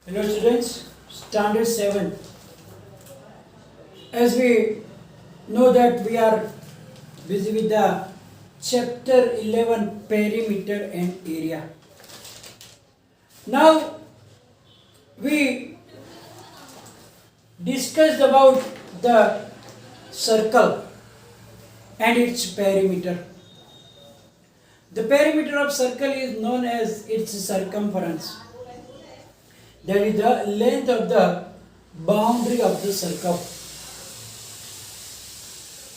Hello students, standard 7. As we know that we are busy with the chapter 11 perimeter and area. Now we discussed about the circle and its perimeter. The perimeter of circle is known as its circumference. That is the length of the boundary of the circle.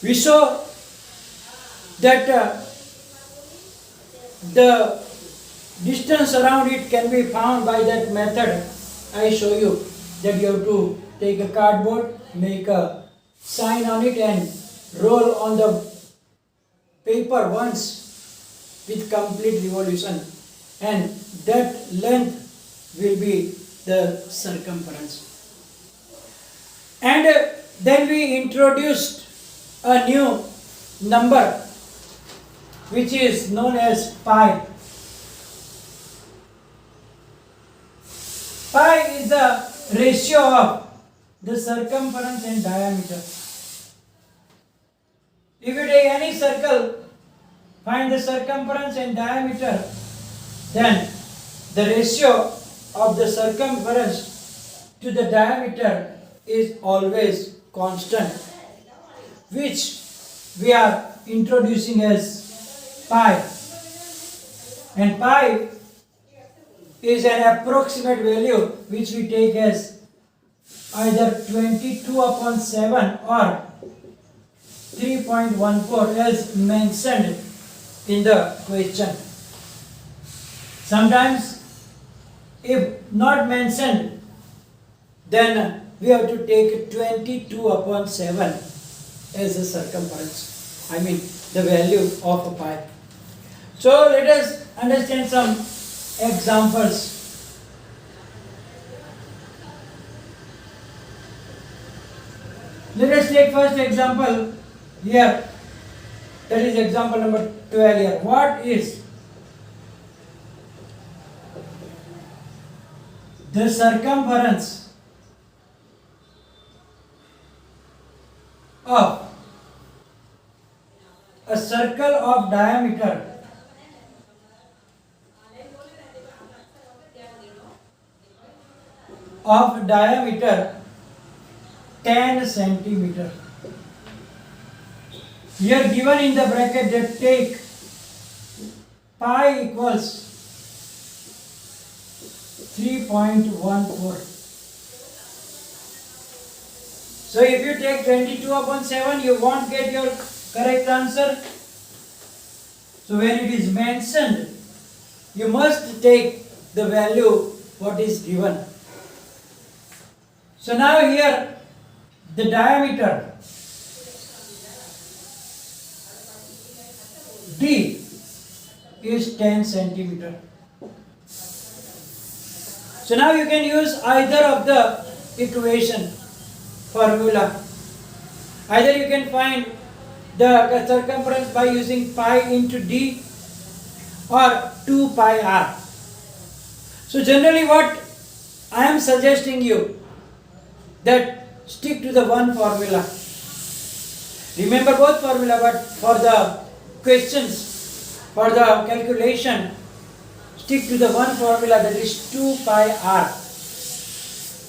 We saw that the distance around it can be found by that method. I show you that you have to take a cardboard, make a sign on it and roll on the paper once with complete revolution, and that length will be the circumference. And then we introduced a new number which is known as pi. Pi is the ratio of the circumference and diameter. If you take any circle, find the circumference and diameter, then the ratio of the circumference to the diameter is always constant, which we are introducing as pi. And pi is an approximate value which we take as either 22 upon 7 or 3.14 as mentioned in the question. Sometimes if not mentioned, then we have to take 22 upon 7 as a circumference. I mean the value of a pi. So let us understand some examples. Let us take first example here. That is example number 12 here. What is the circumference of a circle of diameter of diameter 10 centimeter. Here given in the bracket that take pi equals 3.14. So if you take 22 upon 7, you won't get your correct answer. So when it is mentioned, you must take the value what is given. So now here the diameter D is 10 centimeter. So now you can use either of the equation formula. Either you can find the circumference by using pi into D or 2 pi r. So generally what I am suggesting you that stick to the one formula. Remember both formula, but for the questions, for the calculation, stick to the one formula, that is 2 pi r.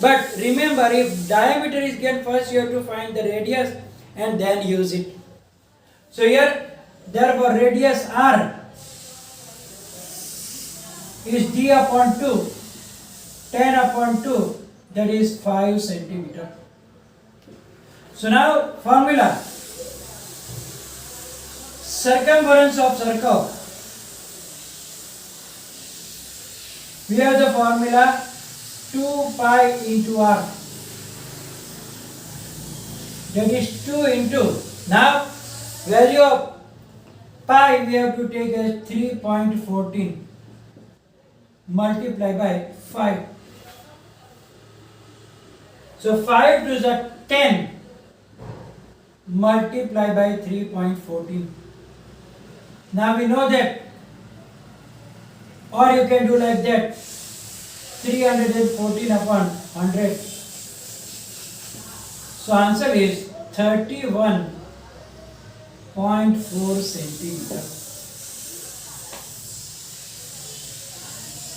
But remember, if diameter is given first, you have to find the radius and then use it. So here, therefore radius r is d upon 2, 10 upon 2, that is 5 centimeter. So now formula, circumference of circle. We have the formula 2 pi into r. That is 2 into. Now value of pi we have to take as 3.14 multiply by 5. So 5 to the 10 multiply by 3.14. Now we know that, or you can do like that, 314 upon 100. So answer is 31.4 centimeter.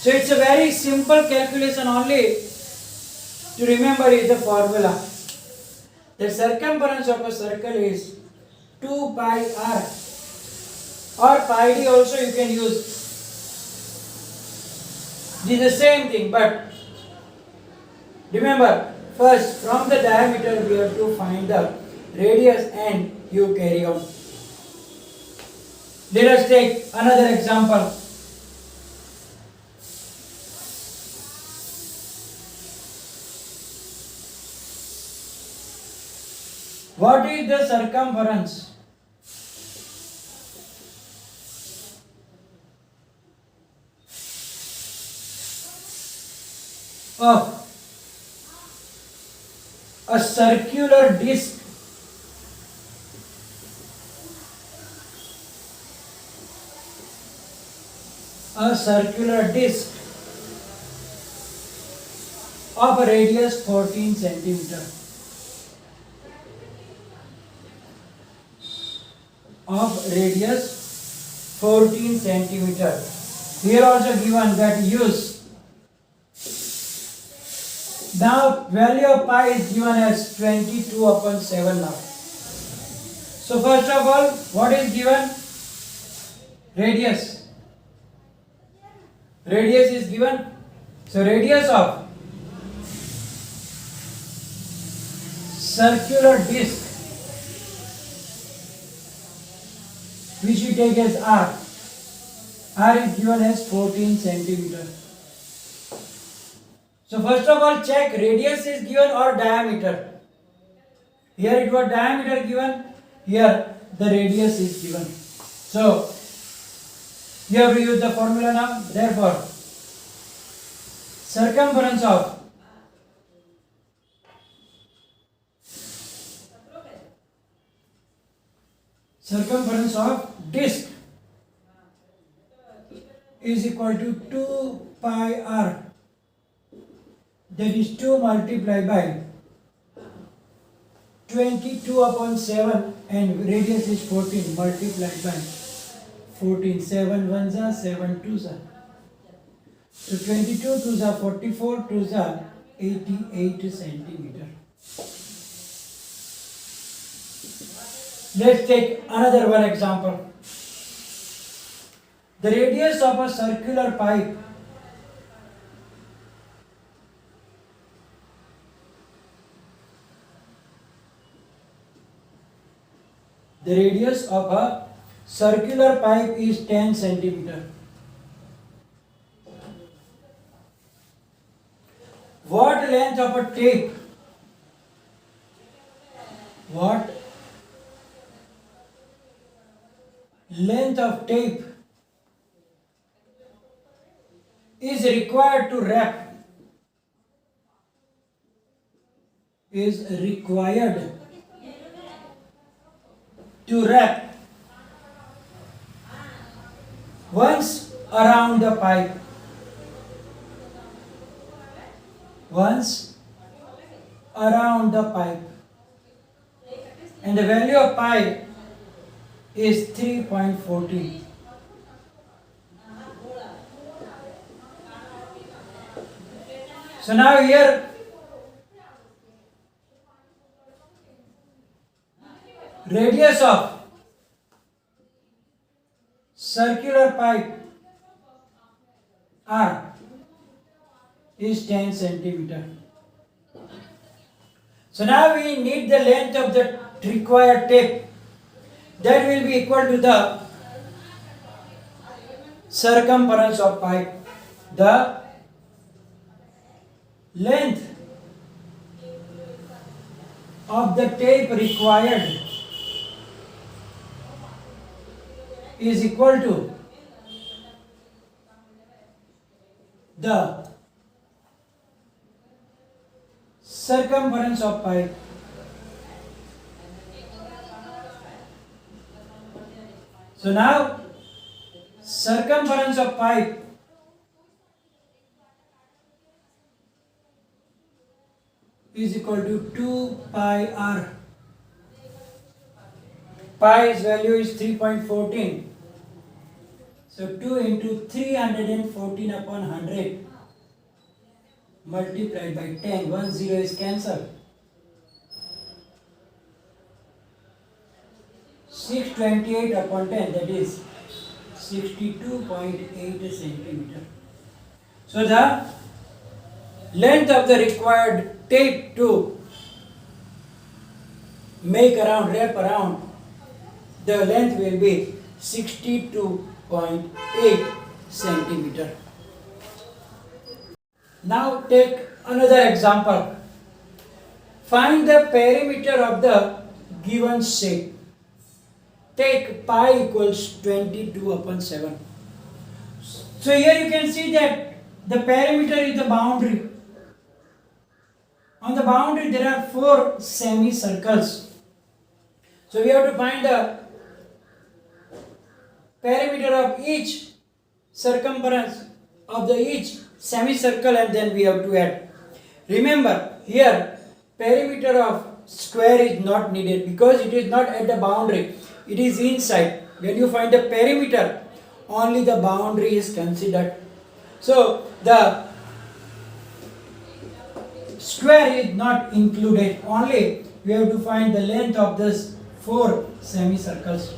So it's a very simple calculation, only to remember is the formula. The circumference of a circle is 2 pi r, or pi d also you can use. This is the same thing, but remember, first from the diameter we have to find the radius and you carry on. Let us take another example. What is the circumference of a circular disc of a radius 14 centimeter? Of radius 14 centimeter. Here also given that use. Now value of pi is given as 22 upon 7 now. So first of all, what is given? Radius. Radius is given. So radius of circular disc, which we take as r. R is given as 14 centimeter. So first of all, check radius is given or diameter. Here it was diameter given, here the radius is given. So you have to use the formula now. Therefore, circumference of disc is equal to 2 pi r. That is 2 multiplied by 22 upon 7 and radius is 14 multiplied by 14. 7 ones are 7 twos are. So 22 twos are 44, twos are 88 centimeter. Let's take another one example. The radius of a circular pipe is 10 centimeter. What length of a tape? What length of tape is required to wrap? Once around the pipe. And the value of pi is 3.14. So now here radius of circular pipe R is 10 centimeter. So now we need the length of the required tape. That will be equal to the circumference of pipe. The length of the tape required is equal to the circumference of pipe. So now circumference of pipe is equal to 2 pi r. Pi's value is 3.14. So 2 into 314 upon 100 multiplied by 10. 1 0 is cancelled. 628 upon 10, that is 62.8 centimeter. So the length of the required tape to wrap around, the length will be 62.8 centimeter. Now take another example. Find the perimeter of the given shape. Take pi equals 22 upon 7. So here you can see that the perimeter is the boundary. On the boundary there are 4 semicircles. So we have to find the perimeter of each circumference of each semicircle, and then we have to add. Remember, here perimeter of square is not needed because it is not at the boundary, it is inside. When you find the perimeter, only the boundary is considered. So the square is not included, only we have to find the length of this 4 semicircles.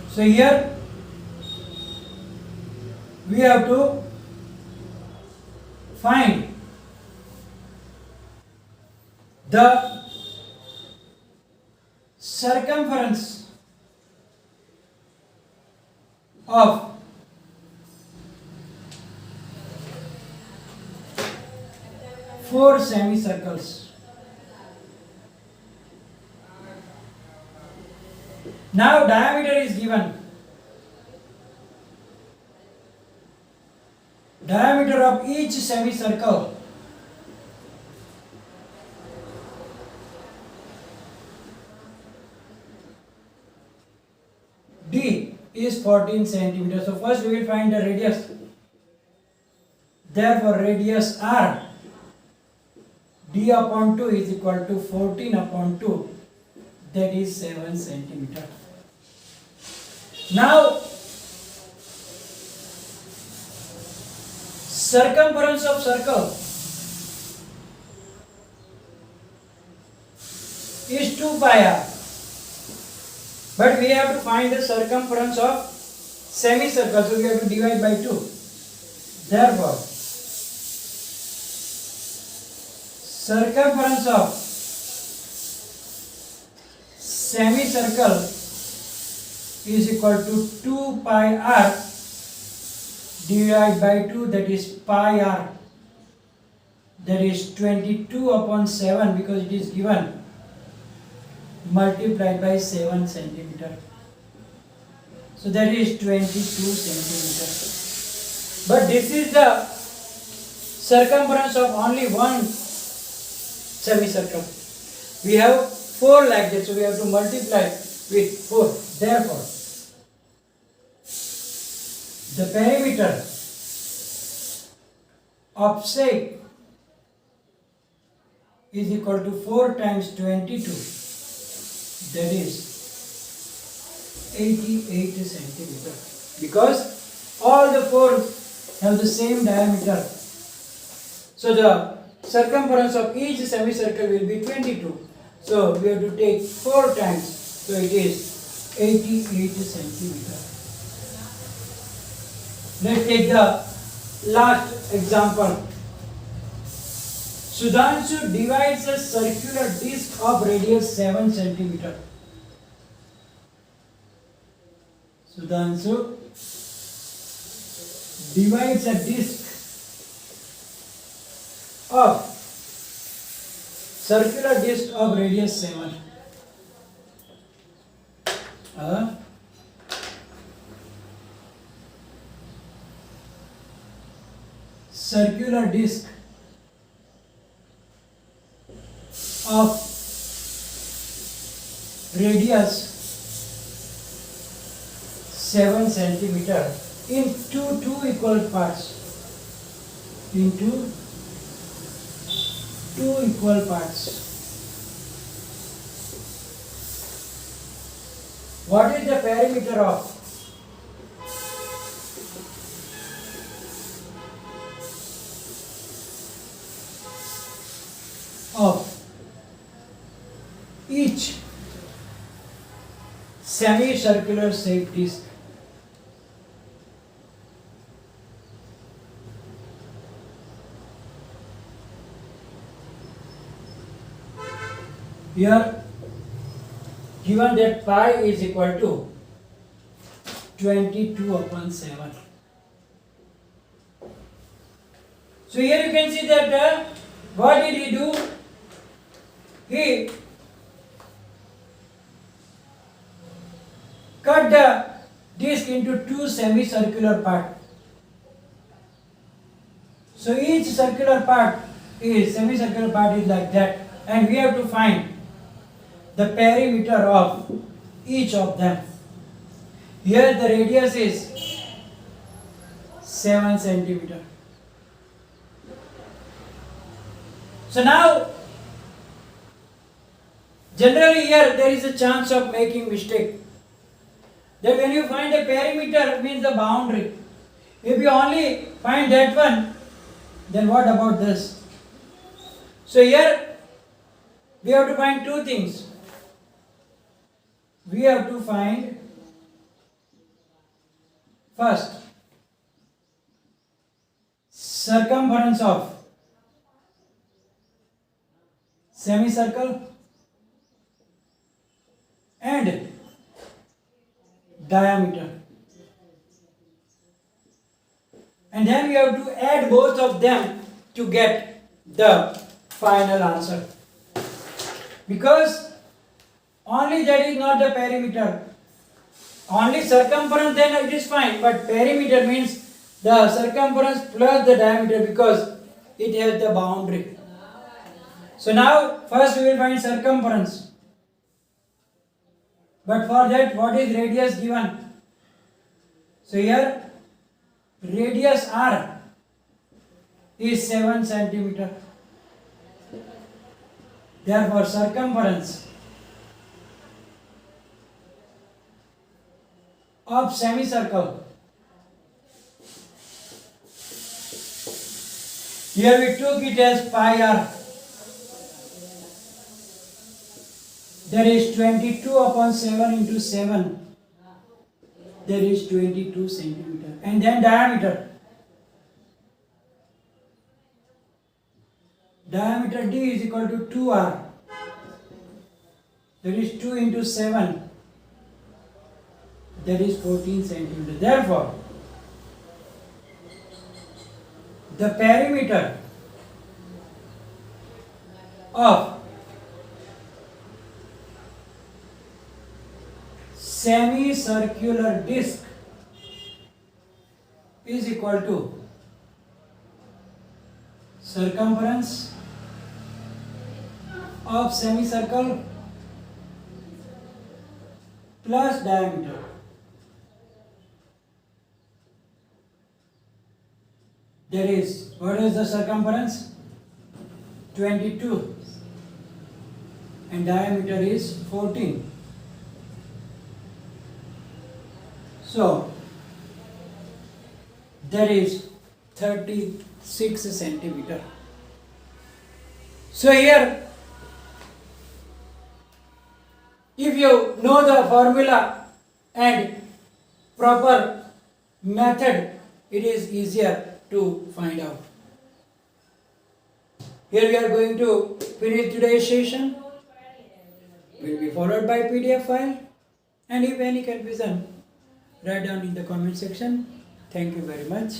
So here we have to find the circumference of four semicircles. Now diameter is given. Diameter of each semicircle D is 14 centimeters. So first we will find the radius. Therefore radius R, D upon 2 is equal to 14 upon 2, that is 7 centimeter. Now circumference of circle is 2 pi r, but we have to find the circumference of semicircle, so we have to divide by 2. Therefore circumference of semicircle is equal to 2 pi r divided by 2, that is pi r, that is 22 upon 7 because it is given, multiplied by 7 centimeter. So that is 22 centimeter. But this is the circumference of only one semicircle. We have 4 like that, so we have to multiply with 4. Therefore the perimeter of shape is equal to 4 times 22, that is 88 centimeter, because all the 4 have the same diameter. So the circumference of each semicircle will be 22. So we have to take 4 times, so it is 88 centimeter. Let's take the last example. Sudhanshu divides a circular disc of radius 7 centimeter. Sudhanshu divides a disc of circular disc of radius 7. Circular disc of radius 7 centimeter into 2 equal parts, into two equal parts. What is the perimeter of each semicircular shaped disc? Here given that pi is equal to 22 upon 7. So here you can see that what did he do? He cut the disc into two semicircular parts. So each semicircular part is like that, and we have to find the perimeter of each of them. Here the radius is 7 centimeter. So now, generally here there is a chance of making mistake. That when you find the perimeter means the boundary. If you only find that one, then what about this? So here we have to find two things. We have to find first circumference of semicircle and diameter, and then we have to add both of them to get the final answer, because only that is not the perimeter. Only circumference, then it is fine, but perimeter means the circumference plus the diameter, because it has the boundary. So now first we will find circumference, but for that what is radius given? So here radius r is 7 centimeter. Therefore circumference of semicircle, here we took it as pi r, that is 22 upon 7 into 7, that is 22 centimeter. And then diameter D is equal to 2r, that is 2 into 7, that is 14 centimeter. Therefore the perimeter of semicircular disc is equal to circumference of semicircle plus diameter. That is, what is the circumference? 22, and diameter is 14. So that is 36 centimeter. So here, if you know the formula and proper method, it is easier to find out. Here we are going to finish today's session. Will be followed by PDF file, and if any confusion, write down in the comment section. Thank you very much.